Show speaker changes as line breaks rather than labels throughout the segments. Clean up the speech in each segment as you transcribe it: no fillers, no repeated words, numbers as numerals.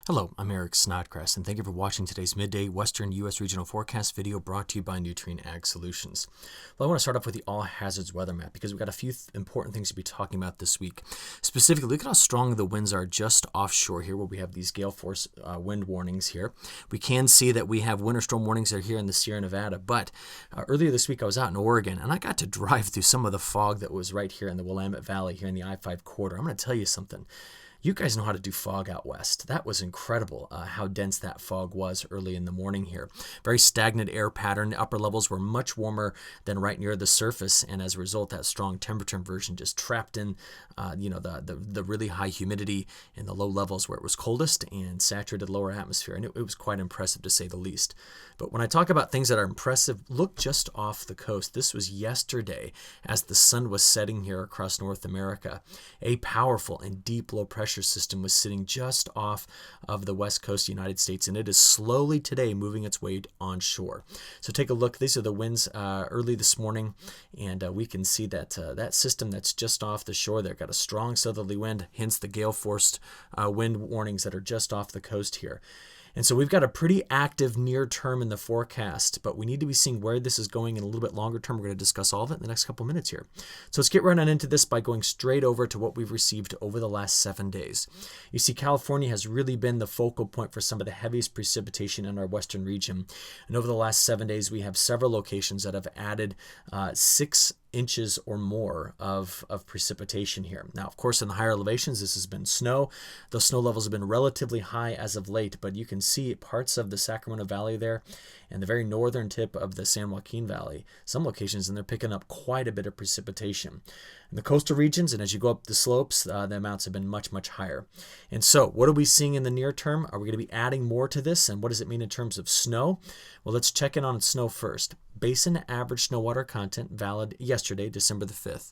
Hello, I'm Eric Snodgrass, and thank you for watching today's midday Western U.S. regional forecast video brought to you by Nutrien Ag Solutions. Well, I want to start off with the all hazards weather map because we've got a few important things to be talking about this week. Specifically, look at how strong the winds are just offshore here, where we have these gale force wind warnings here. We can see that we have winter storm warnings that are here in the Sierra Nevada, but earlier this week I was out in Oregon, and I got to drive through some of the fog that was right here in the Willamette Valley here in the I-5 corridor. I'm going to tell you something. You guys know how to do fog out west. That was incredible how dense that fog was early in the morning here. Very stagnant air pattern. The upper levels were much warmer than right near the surface, and as a result, that strong temperature inversion just trapped in the really high humidity in the low levels where it was coldest and saturated lower atmosphere, and it was quite impressive to say the least. But when I talk about things that are impressive, look just off the coast. This was yesterday as the sun was setting here across North America. A powerful and deep low pressure system was sitting just off of the west coast of the United States, and it is slowly today moving its way onshore. So take a look. These are the winds early this morning, and we can see that that system that's just off the shore there got a strong southerly wind, hence the gale force wind warnings that are just off the coast here. And so we've got a pretty active near term in the forecast, but we need to be seeing where this is going in a little bit longer term. We're going to discuss all of it in the next couple minutes here. So let's get right on into this by going straight over to what we've received over the last 7 days. You see, California has really been the focal point for some of the heaviest precipitation in our western region. And over the last 7 days, we have several locations that have added 6 inches or more of precipitation here. Now, of course, in the higher elevations, this has been snow. Those snow levels have been relatively high as of late, but you can see parts of the Sacramento Valley there and the very northern tip of the San Joaquin Valley, some locations, and they're picking up quite a bit of precipitation. In the coastal regions, and as you go up the slopes, the amounts have been much, much higher. And so what are we seeing in the near term? Are we going to be adding more to this? And what does it mean in terms of snow? Well, let's check in on snow first. Basin average snow water content valid yesterday, December the 5th.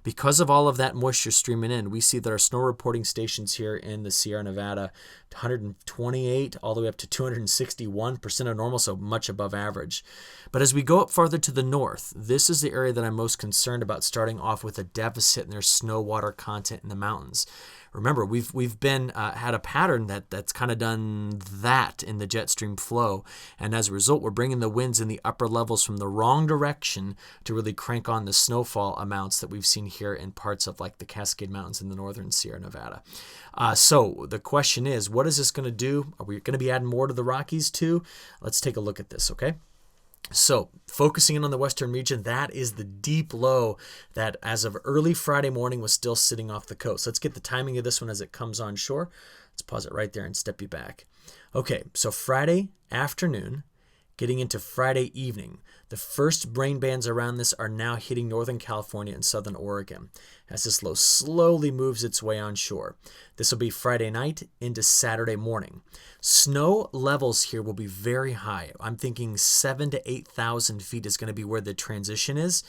Because of all of that moisture streaming in, we see that our snow reporting stations here in the Sierra Nevada, 128 all the way up to 261% of normal, so much above average. But as we go up farther to the north, this is the area that I'm most concerned about starting off with a deficit in their snow water content in the mountains. Remember, we've been had a pattern that's kind of done that in the jet stream flow, and as a result, we're bringing the winds in the upper levels from the wrong direction to really crank on the snowfall amounts that we've seen here in parts of like the Cascade Mountains in the northern Sierra Nevada. So the question is, what is this going to do? Are we going to be adding more to the Rockies too? Let's take a look at this, okay? So focusing in on the western region, that is the deep low that as of early Friday morning was still sitting off the coast. Let's get the timing of this one as it comes on shore. Let's pause it right there and step you back. Okay, so Friday afternoon, getting into Friday evening, the first rain bands around this are now hitting Northern California and Southern Oregon as this low slowly moves its way onshore. This will be Friday night into Saturday morning. Snow levels here will be very high. I'm thinking 7,000 to 8,000 feet is going to be where the transition is,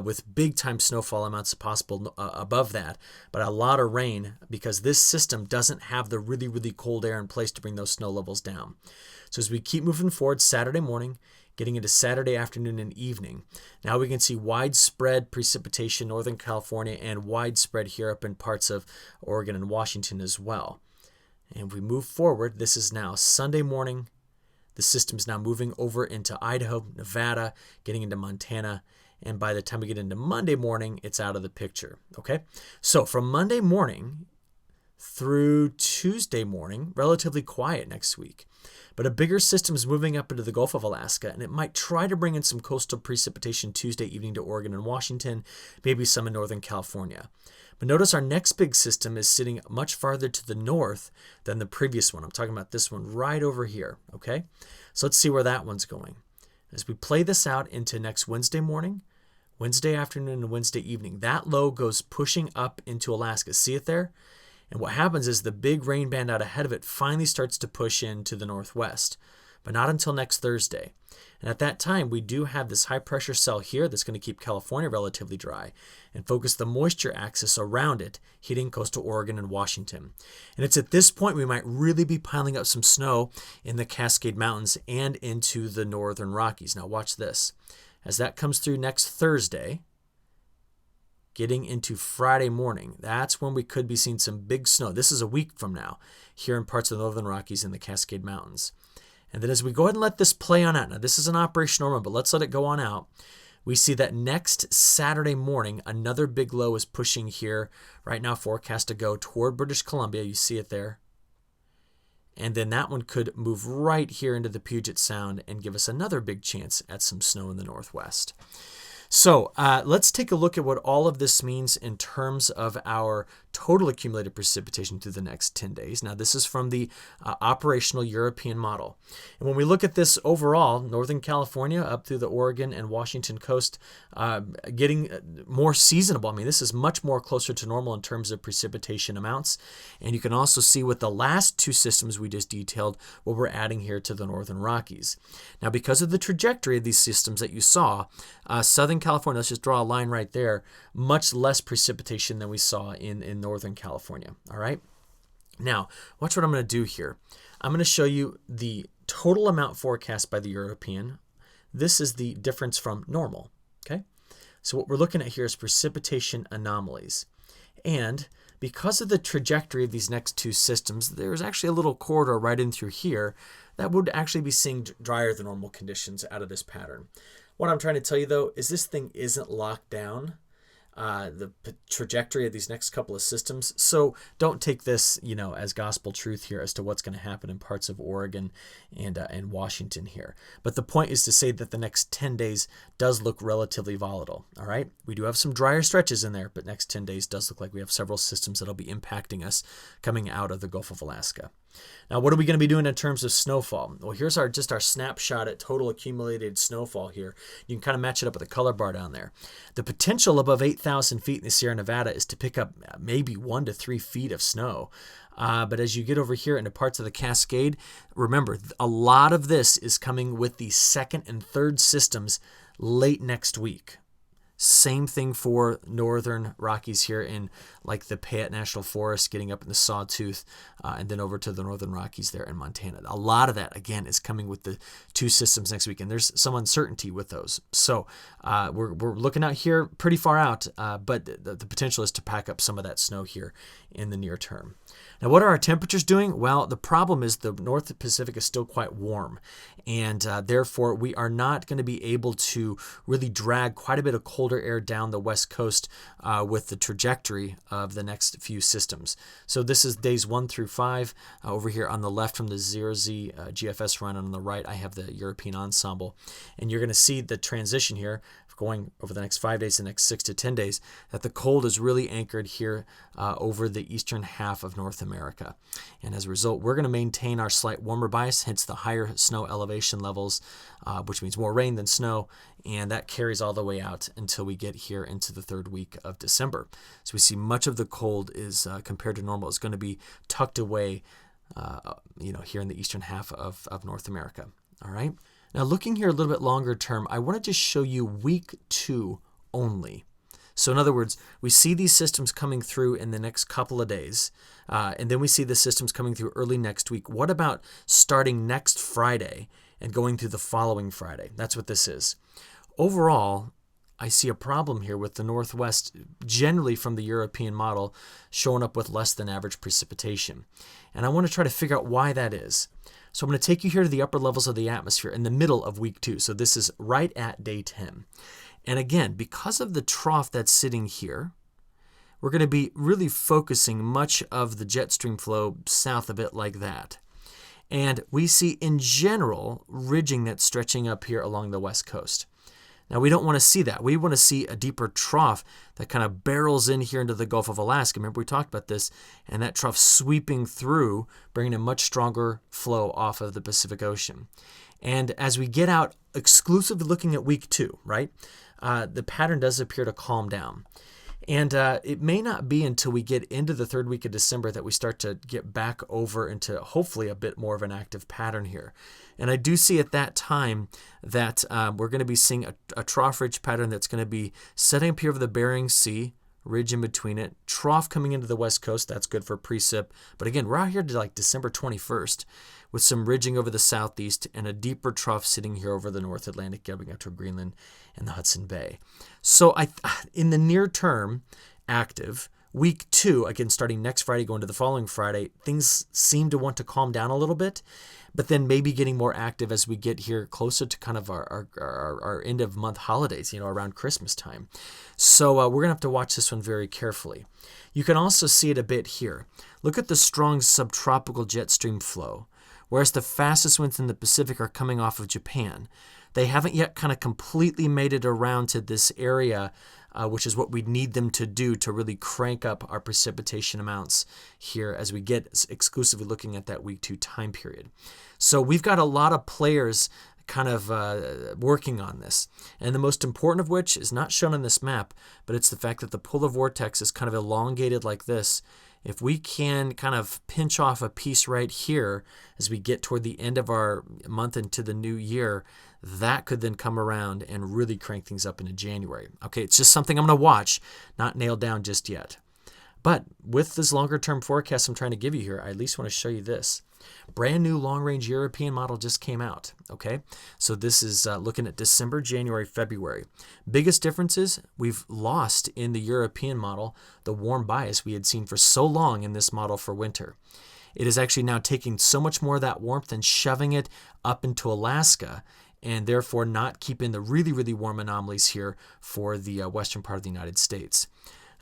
with big time snowfall amounts possible above that, but a lot of rain because this system doesn't have the really, really cold air in place to bring those snow levels down. So as we keep moving forward Saturday morning, getting into Saturday afternoon and evening, now we can see widespread precipitation Northern California and widespread here up in parts of Oregon and Washington as well. And if we move forward, this is now Sunday morning. The system's now moving over into Idaho, Nevada, getting into Montana, and by the time we get into Monday morning, it's out of the picture. Okay, so from Monday morning through Tuesday morning, relatively quiet next week. But a bigger system is moving up into the Gulf of Alaska, and it might try to bring in some coastal precipitation Tuesday evening to Oregon and Washington, maybe some in Northern California. But notice our next big system is sitting much farther to the north than the previous one. I'm talking about this one right over here, okay? So let's see where that one's going. As we play this out into next Wednesday morning, Wednesday afternoon, and Wednesday evening, that low goes pushing up into Alaska. See it there? And what happens is the big rain band out ahead of it finally starts to push into the northwest, but not until next Thursday. And at that time, we do have this high pressure cell here that's going to keep California relatively dry and focus the moisture axis around it, hitting coastal Oregon and Washington. And it's at this point we might really be piling up some snow in the Cascade Mountains and into the northern Rockies. Now watch this. As that comes through next Thursday, getting into Friday morning, that's when we could be seeing some big snow. This is a week from now here in parts of the Northern Rockies and the Cascade Mountains. And then as we go ahead and let this play on out, now this is an operational run, but let's let it go on out. We see that next Saturday morning, another big low is pushing here. Right now, forecast to go toward British Columbia. You see it there. And then that one could move right here into the Puget Sound and give us another big chance at some snow in the northwest. So let's take a look at what all of this means in terms of our total accumulated precipitation through the next 10 days. Now, this is from the operational European model. And when we look at this overall, Northern California up through the Oregon and Washington coast getting more seasonable. I mean, this is much more closer to normal in terms of precipitation amounts. And you can also see with the last two systems we just detailed what we're adding here to the Northern Rockies. Now, because of the trajectory of these systems that you saw, Southern California, let's just draw a line right there, much less precipitation than we saw in Northern California. All right. Now, watch what I'm going to do here. I'm going to show you the total amount forecast by the European. This is the difference from normal. Okay. So what we're looking at here is precipitation anomalies. And because of the trajectory of these next two systems, there's actually a little corridor right in through here that would actually be seeing drier than normal conditions out of this pattern. What I'm trying to tell you, though, is this thing isn't locked down, the trajectory of these next couple of systems. So don't take this, as gospel truth here as to what's going to happen in parts of Oregon and Washington here. But the point is to say that the next 10 days does look relatively volatile. All right. We do have some drier stretches in there, but next 10 days does look like we have several systems that'll be impacting us coming out of the Gulf of Alaska. Now, what are we going to be doing in terms of snowfall? Well, here's our snapshot at total accumulated snowfall here. You can kind of match it up with the color bar down there. The potential above 8,000 feet in the Sierra Nevada is to pick up maybe 1 to 3 feet of snow. But as you get over here into parts of the Cascade, remember, a lot of this is coming with the second and third systems late next week. Same thing for Northern Rockies here in like the Payette National Forest, getting up in the Sawtooth, and then over to the Northern Rockies there in Montana. A lot of that, again, is coming with the two systems next week, and there's some uncertainty with those. So we're looking out here pretty far out, but the potential is to pack up some of that snow here in the near term. Now, what are our temperatures doing? Well, the problem is the North Pacific is still quite warm, and therefore we are not going to be able to really drag quite a bit of colder air down the west coast with the trajectory of the next few systems. So this is days 1 through 5. Over here on the left from the 0Z GFS run, and on the right I have the European ensemble. And you're going to see the transition here going over the next 5 days, the next 6 to 10 days, that the cold is really anchored here over the eastern half of North America. And as a result, we're going to maintain our slight warmer bias, hence the higher snow elevation levels, which means more rain than snow, and that carries all the way out until we get here into the third week of December. So we see much of the cold is, compared to normal, is going to be tucked away, here in the eastern half of North America. All right. Now, looking here a little bit longer term, I want to just show you week 2 only. So in other words, we see these systems coming through in the next couple of days, and then we see the systems coming through early next week. What about starting next Friday and going through the following Friday? That's what this is. Overall, I see a problem here with the Northwest, generally from the European model, showing up with less than average precipitation. And I want to try to figure out why that is. So I'm going to take you here to the upper levels of the atmosphere in the middle of week 2. So this is right at day 10. And again, because of the trough that's sitting here, we're going to be really focusing much of the jet stream flow south a bit like that. And we see in general ridging that's stretching up here along the west coast. Now, we don't want to see that. We want to see a deeper trough that kind of barrels in here into the Gulf of Alaska. Remember, we talked about this, and that trough sweeping through, bringing a much stronger flow off of the Pacific Ocean. And as we get out, exclusively looking at week 2, right, the pattern does appear to calm down. And it may not be until we get into the third week of December that we start to get back over into hopefully a bit more of an active pattern here. And I do see at that time that we're going to be seeing a trough ridge pattern that's going to be setting up here over the Bering Sea, ridge in between it, trough coming into the west coast. That's good for precip. But again, we're out here to like December 21st with some ridging over the southeast and a deeper trough sitting here over the North Atlantic, getting up to Greenland and the Hudson Bay. So in the near term, active. Week 2, again, starting next Friday, going to the following Friday, things seem to want to calm down a little bit, but then maybe getting more active as we get here closer to kind of our end of month holidays, around Christmas time. So we're going to have to watch this one very carefully. You can also see it a bit here. Look at the strong subtropical jet stream flow. Whereas the fastest winds in the Pacific are coming off of Japan. They haven't yet kind of completely made it around to this area, which is what we need them to do to really crank up our precipitation amounts here as we get exclusively looking at that week 2 time period. So we've got a lot of players kind of working on this. And the most important of which is not shown on this map, but it's the fact that the polar vortex is kind of elongated like this. If we can kind of pinch off a piece right here as we get toward the end of our month into the new year, that could then come around and really crank things up into January. Okay, it's just something I'm going to watch, not nailed down just yet. But with this longer term forecast I'm trying to give you here, I at least want to show you this. Brand new long-range European model just came out, okay? So this is looking at December, January, February. Biggest differences, we've lost in the European model the warm bias we had seen for so long in this model for winter. It is actually now taking so much more of that warmth and shoving it up into Alaska, and therefore not keeping the really, really warm anomalies here for the western part of the United States.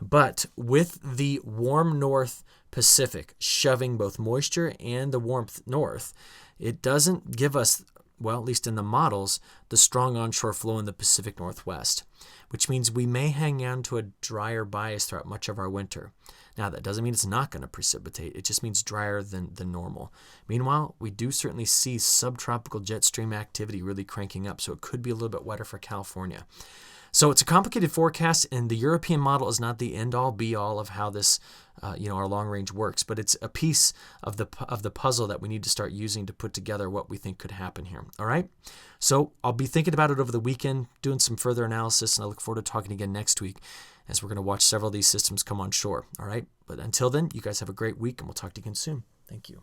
But with the warm North Pacific shoving both moisture and the warmth north, it doesn't give us, well, at least in the models, the strong onshore flow in the Pacific Northwest, which means we may hang on to a drier bias throughout much of our winter. Now, that doesn't mean it's not going to precipitate. It just means drier than normal. Meanwhile, we do certainly see subtropical jet stream activity really cranking up, so it could be a little bit wetter for California. So it's a complicated forecast, and the European model is not the end-all, be-all of how this, our long range works, but it's a piece of the puzzle that we need to start using to put together what we think could happen here. All right. So I'll be thinking about it over the weekend, doing some further analysis, and I look forward to talking again next week as we're going to watch several of these systems come on shore. All right. But until then, you guys have a great week, and we'll talk to you again soon. Thank you.